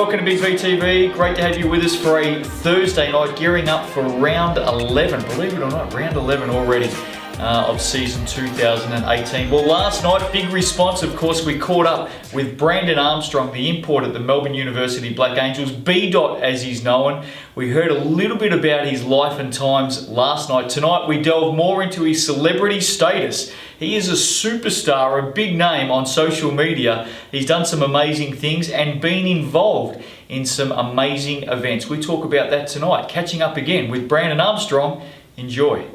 welcome to Big V TV. Great to have you with us for a Thursday night, gearing up for round 11. Believe it or not, round 11 already of season 2018. Well, last night, big response. Of course, we caught up with Brandon Armstrong, the import at the Melbourne University Black Angels, B-Dot as he's known. We heard a little bit about his life and times last night. Tonight, we delve more into his celebrity status. He is a superstar, a big name on social media. He's done some amazing things and been involved in some amazing events. We talk about that tonight. Catching up again with Brandon Armstrong. Enjoy.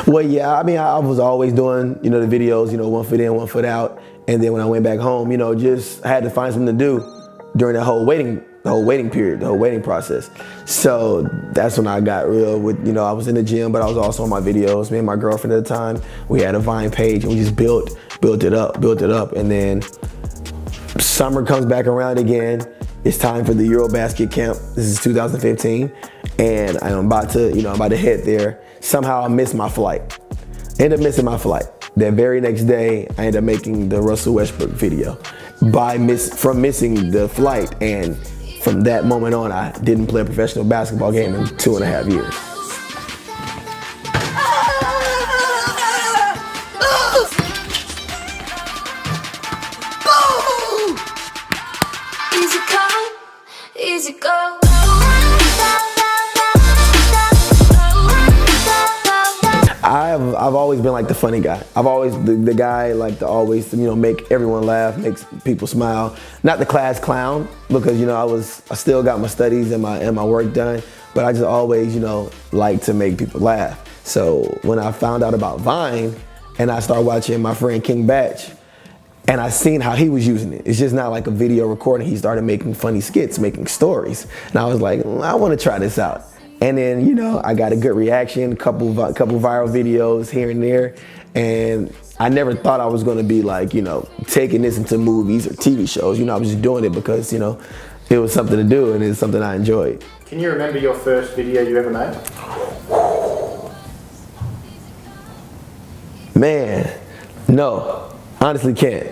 Well, yeah, I mean, I was always doing, the videos, 1 foot in, 1 foot out. And then when I went back home, just I had to find something to do during that whole waiting period, the whole waiting process. So that's when I got real with, I was in the gym, but I was also on my videos. Me and my girlfriend at the time, we had a Vine page and we just built it up. And then summer comes back around again. It's time for the Eurobasket camp. This is 2015. And I'm about to head there. Somehow I missed my flight. Ended up missing my flight. That very next day, I ended up making the Russell Westbrook video from missing the flight. And from that moment on, I didn't play a professional basketball game in 2.5 years. Easy go. I've always been like the funny guy. I've always the guy like to always make everyone laugh, makes people smile. Not the class clown because I still got my studies and my work done, but I just always like to make people laugh. So when I found out about Vine and I started watching my friend King Batch, and I seen how he was using it. It's just not like a video recording. He started making funny skits, making stories, and I was like, I want to try this out. And then, I got a good reaction, couple viral videos here and there. And I never thought I was going to be like, taking this into movies or TV shows. I was just doing it because, it was something to do and it's something I enjoyed. Can you remember your first video you ever made? Man, no, honestly can't.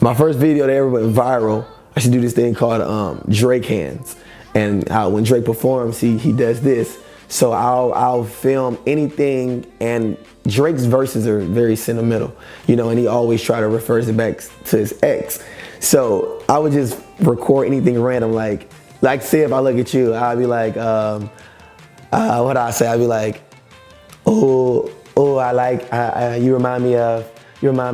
My first video that ever went viral, I should do this thing called Drake hands. And when Drake performs, he does this. So I'll film anything, and Drake's verses are very sentimental, and he always try to refer it back to his ex. So I would just record anything random, like say if I look at you, I'll be like, what I say? I'll be like, oh, you remind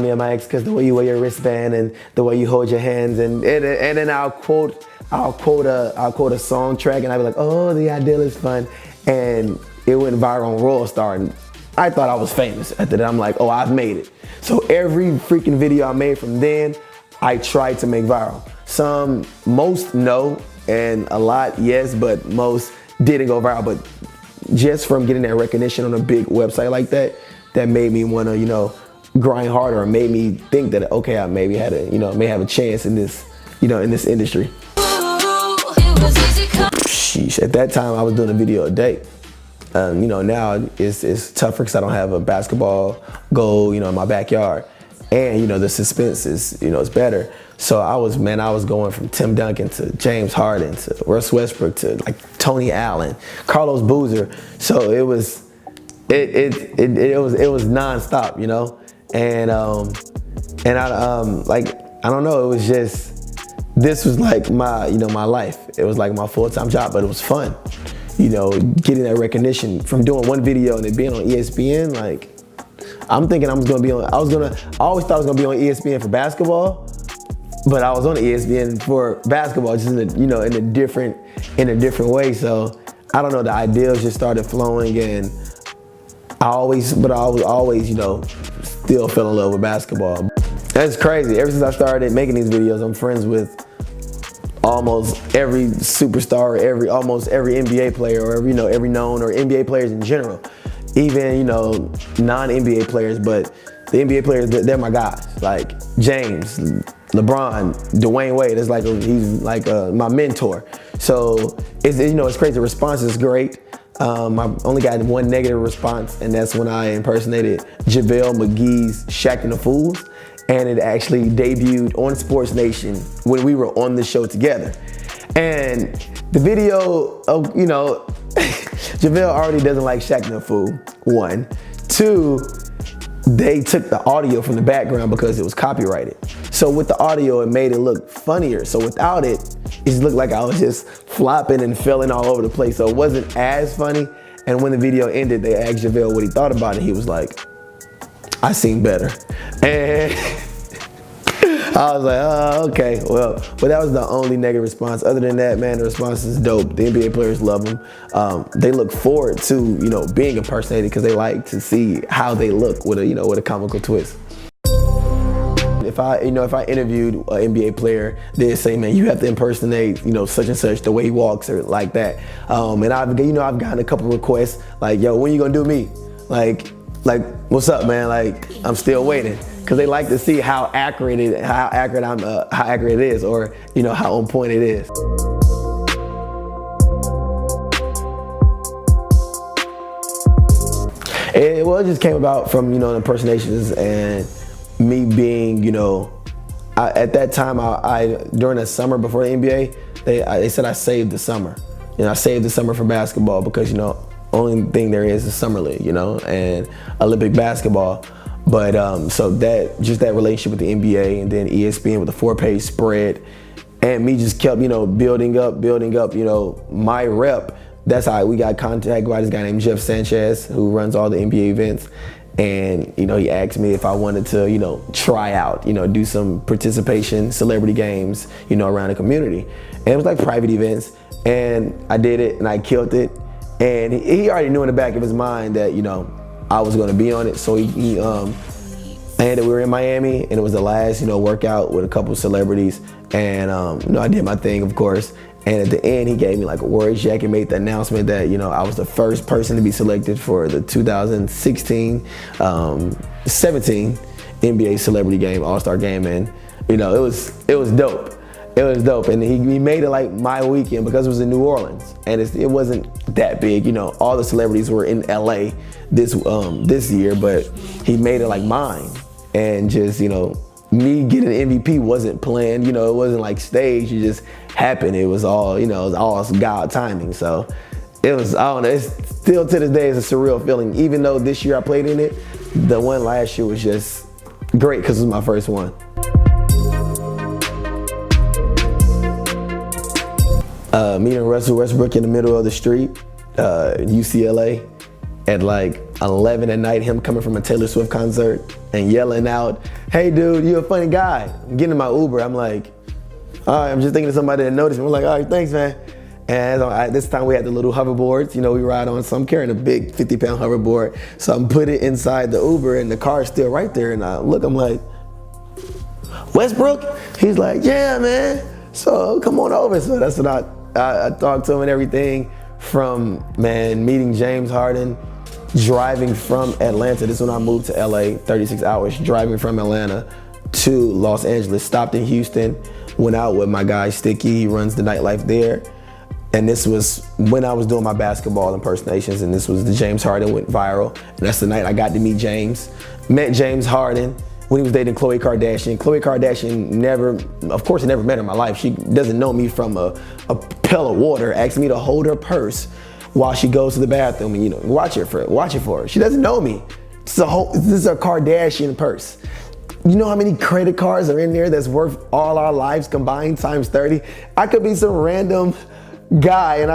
me of my ex because the way you wear your wristband and the way you hold your hands, and then I'll quote a song track, and I'd be like, oh, the ideal is fun. And it went viral on Royal Star, and I thought I was famous. After that, I'm like, oh, I've made it. So every freaking video I made from then, I tried to make viral. Most no, and a lot yes, but most didn't go viral. But just from getting that recognition on a big website like that, that made me want to, grind harder, and made me think that, okay, I maybe had may have a chance in this, in this industry. Sheesh, at that time I was doing a video a day. Now it's tougher because I don't have a basketball goal, in my backyard. And, the suspense is, it's better. So I was going from Tim Duncan to James Harden to Russ Westbrook to like Tony Allen, Carlos Boozer. So it was nonstop, And I don't know, it was just, this was like my, my life. It was like my full-time job, but it was fun. Getting that recognition from doing one video and it being on ESPN, like, I'm thinking I always thought I was gonna be on ESPN for basketball, but I was on ESPN for basketball, just in a different way. So I don't know, the ideas just started flowing, and I was always, still fell in love with basketball. That's crazy. Ever since I started making these videos, I'm friends with almost every superstar, almost every NBA player, or every known, or NBA players in general. Even non-NBA players, but the NBA players, they're my guys. Like James, LeBron, Dwayne Wade. He's like my mentor. So it's crazy. The response is great. I only got one negative response, and that's when I impersonated JaVale McGee's Shaq and the Fools. and it actually debuted on Sports Nation when we were on the show together. And the video, you know, JaVale already doesn't like Shaq No Fool, 1. 2, they took the audio from the background because it was copyrighted. So with the audio, it made it look funnier. So without it, it just looked like I was just flopping and filling all over the place. So it wasn't as funny. And when the video ended, they asked JaVale what he thought about it. He was like, I seen better. And I was like, oh, okay, well, but that was the only negative response. Other than that, man, the response is dope. The NBA players love them. They look forward to, you know, being impersonated because they like to see how they look with a, you know, with a comical twist. If I interviewed an NBA player, they'd say, man, you have to impersonate, you know, such and such, the way he walks or like that. And I've gotten a couple requests like, yo, when you gonna do me? Like, what's up, man? Like, I'm still waiting. Cause they like to see how accurate it is, or, you know, how on point it is. It just came about from, you know, the impersonations and me being, you know, at that time, during the summer before the NBA, they said I saved the summer. You know, I saved the summer for basketball because, you know, only thing there is Summer League, you know, and Olympic basketball. But so that relationship with the NBA and then ESPN with the 4-page spread, and me just kept, you know, building up, you know, my rep. That's how we got contacted by this guy named Jeff Sanchez, who runs all the NBA events. And, you know, he asked me if I wanted to, you know, try out, you know, do some participation, celebrity games, you know, around the community. And it was like private events. And I did it and I killed it. And he already knew in the back of his mind that, you know, I was going to be on it. So we were in Miami, and it was the last, you know, workout with a couple of celebrities. And, you know, I did my thing, of course. And at the end, he gave me like a word check and made the announcement that, you know, I was the first person to be selected for the 2016-17 NBA Celebrity Game, All-Star Game. And, you know, it was dope. It was dope. And he made it like my weekend because it was in New Orleans. And it wasn't that big. You know, all the celebrities were in LA this year, but he made it like mine. And just, you know, me getting MVP wasn't planned. You know, it wasn't like staged. It just happened. It was all, you know, it was all God timing. So it was, I don't know, it's still to this day is a surreal feeling. Even though this year I played in it, the one last year was just great because it was my first one. Meeting Russell Westbrook in the middle of the street, UCLA, at like 11 at night, him coming from a Taylor Swift concert and yelling out, hey dude, you a funny guy. I'm getting in my Uber, I'm like, all right, I'm just thinking of somebody that noticed me. I'm like, all right, thanks, man. And this time we had the little hoverboards, you know, we ride on. So I'm carrying a big 50-pound hoverboard. So I'm putting it inside the Uber and the car's still right there. And I look, I'm like, Westbrook? He's like, yeah, man. So come on over. So that's what I talked to him and everything, from, man, meeting James Harden, driving from Atlanta. This is when I moved to LA, 36 hours, driving from Atlanta to Los Angeles, stopped in Houston, went out with my guy Sticky, he runs the nightlife there. And this was when I was doing my basketball impersonations, and this was the James Harden went viral. And that's the night I got to meet James. Met James Harden when he was dating Khloe Kardashian. Khloe Kardashian never met her in my life. She doesn't know me from a pail of water, asked me to hold her purse while she goes to the bathroom and, you know, watch it for her. She doesn't know me. This is a Kardashian purse. You know how many credit cards are in there that's worth all our lives combined times 30? I could be some random guy, and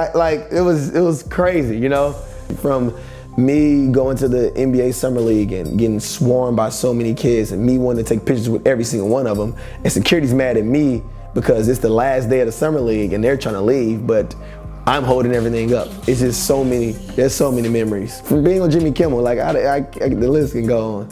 it was crazy, you know? From me going to the NBA Summer League and getting swarmed by so many kids, and me wanting to take pictures with every single one of them, and security's mad at me because it's the last day of the Summer League and they're trying to leave, but I'm holding everything up. It's just there's so many memories. From being on Jimmy Kimmel, like the list can go on.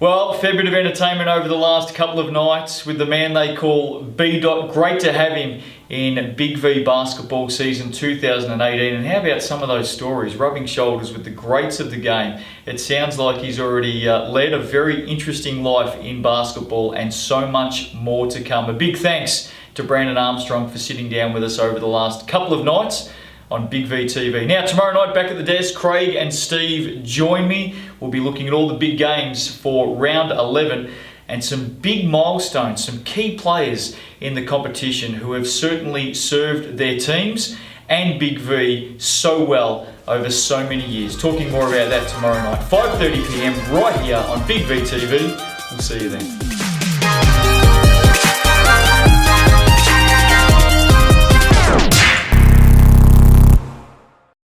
Well, fair bit of entertainment over the last couple of nights with the man they call B. Great to have him in Big V basketball season 2018. And how about some of those stories, rubbing shoulders with the greats of the game? It sounds like he's already led a very interesting life in basketball, and so much more to come. A big thanks to Brandon Armstrong for sitting down with us over the last couple of nights on Big V TV. Now, tomorrow night back at the desk, Craig and Steve join me. We'll be looking at all the big games for round 11 and some big milestones, some key players in the competition who have certainly served their teams and Big V so well over so many years. Talking more about that tomorrow night, 5:30 p.m. right here on Big V TV. We'll see you then.